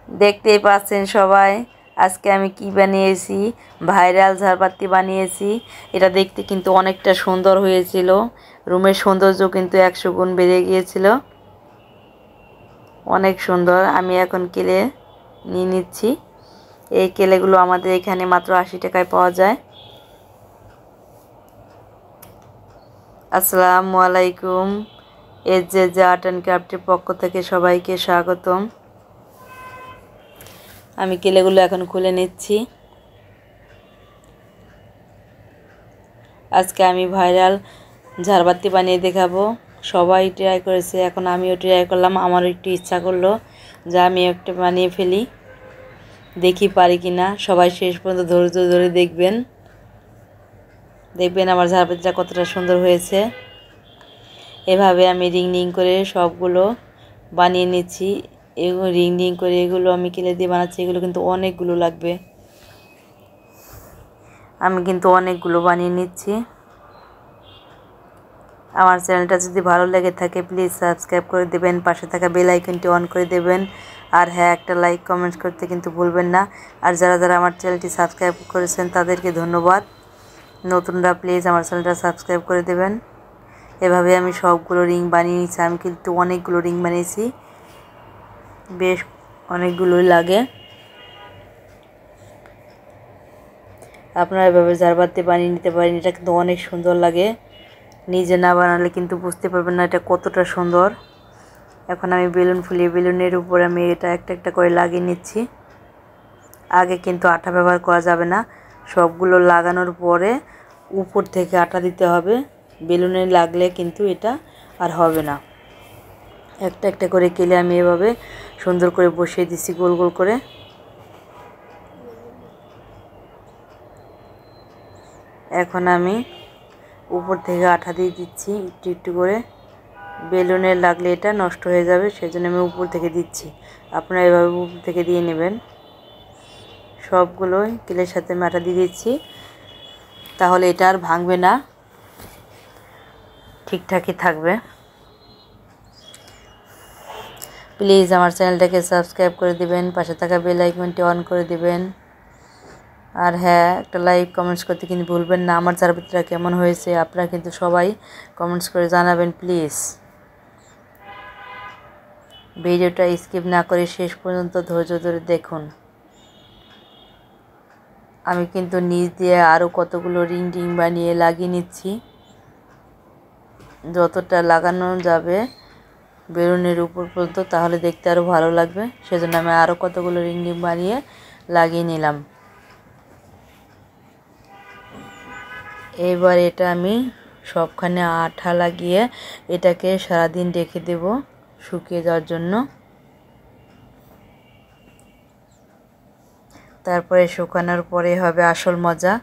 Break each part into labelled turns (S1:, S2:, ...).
S1: দেখতেই পাচ্ছেন সবাই, আজকে আমি কি বানিয়েছি। ভাইরাল ঝাড়বাতি বানিয়েছি। এটা দেখতে কিন্তু অনেকটা সুন্দর হয়েছিল। রুমের সৌন্দর্য কিন্তু 100 গুণ বেড়ে গিয়েছিল। অনেক সুন্দর। আমি এখন কেলে নিয়ে নিচ্ছি। এই কেলেগুলো আমাদের এখানে মাত্র 80 টাকায় পাওয়া যায়। আসসালামু আলাইকুম। এজজে আর্ট অ্যান্ড ক্রাফটের পক্ষ থেকে সবাইকে স্বাগতম। আমি কেলেগুলো এখন খুলে নিচ্ছি। আজকে আমি ভাইরাল ঝাড়বাতি বানিয়ে দেখাবো। সবাই ট্রাই করেছে, এখন আমিও ট্রাই করলাম। আমারও একটু ইচ্ছা করলো যে আমি একটা বানিয়ে ফেলি, দেখি পারি কি না। সবাই শেষ পর্যন্ত ধৈর্য ধরে দেখবেন আমার ঝাড়বাতিটা কতটা সুন্দর হয়েছে। এভাবে আমি রিং রিং করে সবগুলো বানিয়ে নিচ্ছি। এগুলো রিং রিং করে এগুলো আমি কিনে দিয়ে বানাচ্ছি। এগুলো কিন্তু অনেকগুলো লাগবে। আমি কিন্তু অনেকগুলো বানিয়ে নিচ্ছি। আমার চ্যানেলটা যদি ভালো লেগে থাকে প্লিজ সাবস্ক্রাইব করে দেবেন, পাশে থাকা বেল আইকনটি অন করে দেবেন। আর হ্যাঁ, একটা লাইক কমেন্ট করতে কিন্তু ভুলবেন না। আর যারা যারা আমার চ্যানেলটি সাবস্ক্রাইব করেছেন তাদেরকে ধন্যবাদ। নতুনরা প্লিজ আমার চ্যানেলটা সাবস্ক্রাইব করে দেবেন। এভাবে আমি সবগুলো রিং বানিয়ে নিচ্ছি। আমি কিন্তু অনেকগুলো রিং বানিয়েছি, বেশ অনেকগুলোই লাগে। আপনারা এভাবে ঝাড়বাতি বানিয়ে নিতে পারেন। এটা কিন্তু অনেক সুন্দর লাগে। নিজে না বানালে কিন্তু বুঝতে পারবেন না এটা কতটা সুন্দর। এখন আমি বেলুন ফুলিয়ে বেলুনের উপর আমি এটা একটা একটা করে লাগিয়ে নিচ্ছি। আগে কিন্তু আঠা ব্যবহার করা যাবে না। সবগুলো লাগানোর পরে উপর থেকে আঠা দিতে হবে। বেলুনে লাগলে কিন্তু এটা আর হবে না। একটা একটা করে কেলে আমি এভাবে সুন্দর করে বসিয়ে দিচ্ছি গোল গোল করে। এখন আমি উপর থেকে আঠা দিয়ে দিচ্ছি একটু একটু করে। বেলুনে লাগলে এটা নষ্ট হয়ে যাবে, সেজন্য আমি উপর থেকে দিচ্ছি। আপনারা এভাবে উপর থেকে দিয়ে নেবেন। সবগুলোই কেলের সাথে আমি আঠা দিয়ে দিচ্ছি, তাহলে এটা আর ভাঙবে না, ঠিকঠাকই থাকবে। প্লিজ আমার চ্যানেলটাকে সাবস্ক্রাইব করে দিবেন, পাশে থাকা বেল আইকনটি অন করে দিবেন। আর হ্যাঁ, একটা লাইক কমেন্টস করতে কিন্তু ভুলবেন না। আমার ঝাড়বাতিটা কেমন হয়েছে আপনারা কিন্তু সবাই কমেন্টস করে জানাবেন প্লিজ। ভিডিওটা স্কিপ না করে শেষ পর্যন্ত ধৈর্য ধরে দেখুন। আমি কিন্তু নিচ দিয়ে আরও কতগুলো রিং রিং বানিয়ে লাগিয়ে নিচ্ছি, যতটা লাগানো যাবে বেলুনের উপর পর্যন্ত, তাহলে দেখতে আরও ভালো লাগবে। সেজন্য আমি আরও কতগুলো রিং রিং বানিয়ে লাগিয়ে নিলাম। এবার এটা আমি সবখানে আঠা লাগিয়ে এটাকে সারাদিন রেখে দেব শুকিয়ে যাওয়ার জন্য। তারপরে শুকানোর পরে হবে আসল মজা,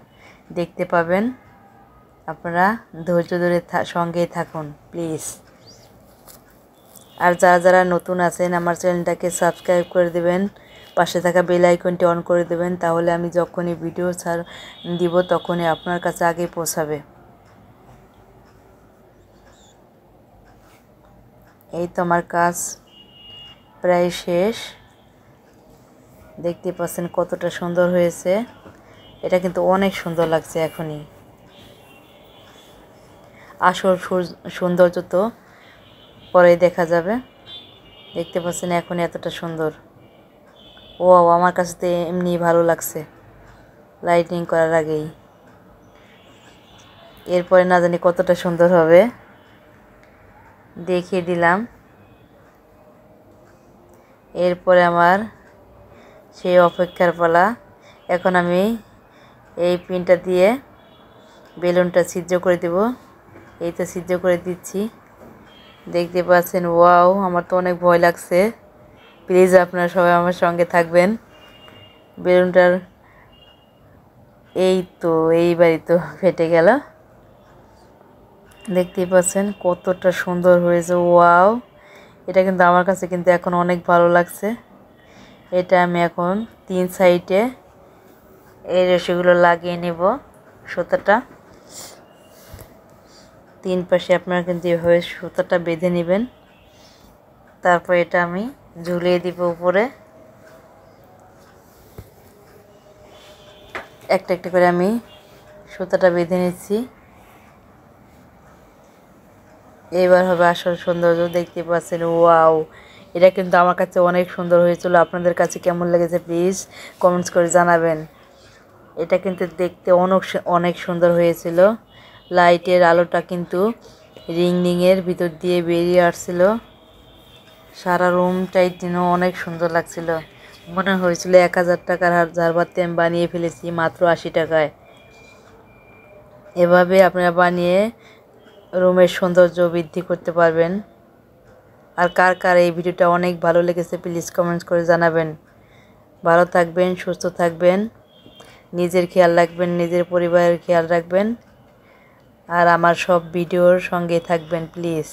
S1: দেখতে পাবেন। আপনারা ধৈর্য ধরে সঙ্গেই থাকুন প্লিজ। আর যারা যারা নতুন আছেন আমার চ্যানেলটাকে সাবস্ক্রাইব করে দেবেন, পাশে থাকা বেল আইকনটি অন করে দেবেন, তাহলে আমি যখনই ভিডিও দিব তখনই আপনার কাছে আগে পৌঁছাবে। এই তো আমার কাজ প্রায় শেষ। দেখতে পাচ্ছেন কতটা সুন্দর হয়েছে। এটা কিন্তু অনেক সুন্দর লাগছে। এখনই আসল সৌন্দর্য তো পরে দেখা যাবে। দেখতে পাচ্ছেন এখনই এতটা সুন্দর। ও আমার কাছে তো এমনি ভালো লাগছে লাইটিং করার আগেই। এরপরে না জানি কতটা সুন্দর হবে, দেখিয়ে দিলাম। এরপরে আমার সেই অপেক্ষার পালা। এখন আমি এই পিনটা দিয়ে বেলুনটা ছিদ্র করে দেব। এই তো ছিদ্র করে দিচ্ছি। দেখতে পাচ্ছেন, ওয়াও, আমার তো অনেক ভয় লাগছে। প্লিজ আপনারা সবাই আমার সঙ্গে থাকবেন। বেলুনটার এইবারই তো ফেটে গেল। দেখতেই পাচ্ছেন কতটা সুন্দর হয়েছে। ওয়াও, এটা কিন্তু আমার কাছে কিন্তু এখন অনেক ভালো লাগছে। এটা আমি এখন 3 সাইডে এই রশিগুলো লাগিয়ে নেব। সুতাটা 3 পাশে আপনারা কিন্তু এভাবে সুতাটা বেঁধে নেবেন। তারপর এটা আমি ঝুলিয়ে দিব উপরে। একটা একটা করে আমি সুতাটা বেঁধে নিচ্ছি। এবার হবে আসল সৌন্দর্য, দেখতে পাচ্ছেন। ওয়াও, এটা কিন্তু আমার কাছে অনেক সুন্দর হয়েছিল। আপনাদের কাছে কেমন লেগেছে প্লিজ কমেন্টস করে জানাবেন। এটা কিন্তু দেখতে অনেক অনেক সুন্দর হয়েছিল। লাইটের আলোটা কিন্তু রিংয়ের ভিতর দিয়ে বেরিয়ে আসছিল। সারা রুমটাই যেন অনেক সুন্দর লাগছিল। মনে হয়েছিল 1000 টাকার ঝাড়বাতি আমি বানিয়ে ফেলেছি মাত্র 80 টাকায়। এভাবে আপনারা বানিয়ে রুমের সৌন্দর্য বৃদ্ধি করতে পারবেন। আর কার কার এই ভিডিওটা অনেক ভালো লেগেছে প্লিজ কমেন্টস করে জানাবেন। ভালো থাকবেন, সুস্থ থাকবেন, নিজের খেয়াল রাখবেন, নিজের পরিবারের খেয়াল রাখবেন। আর আমার সব ভিডিওর সঙ্গে থাকবেন প্লিজ।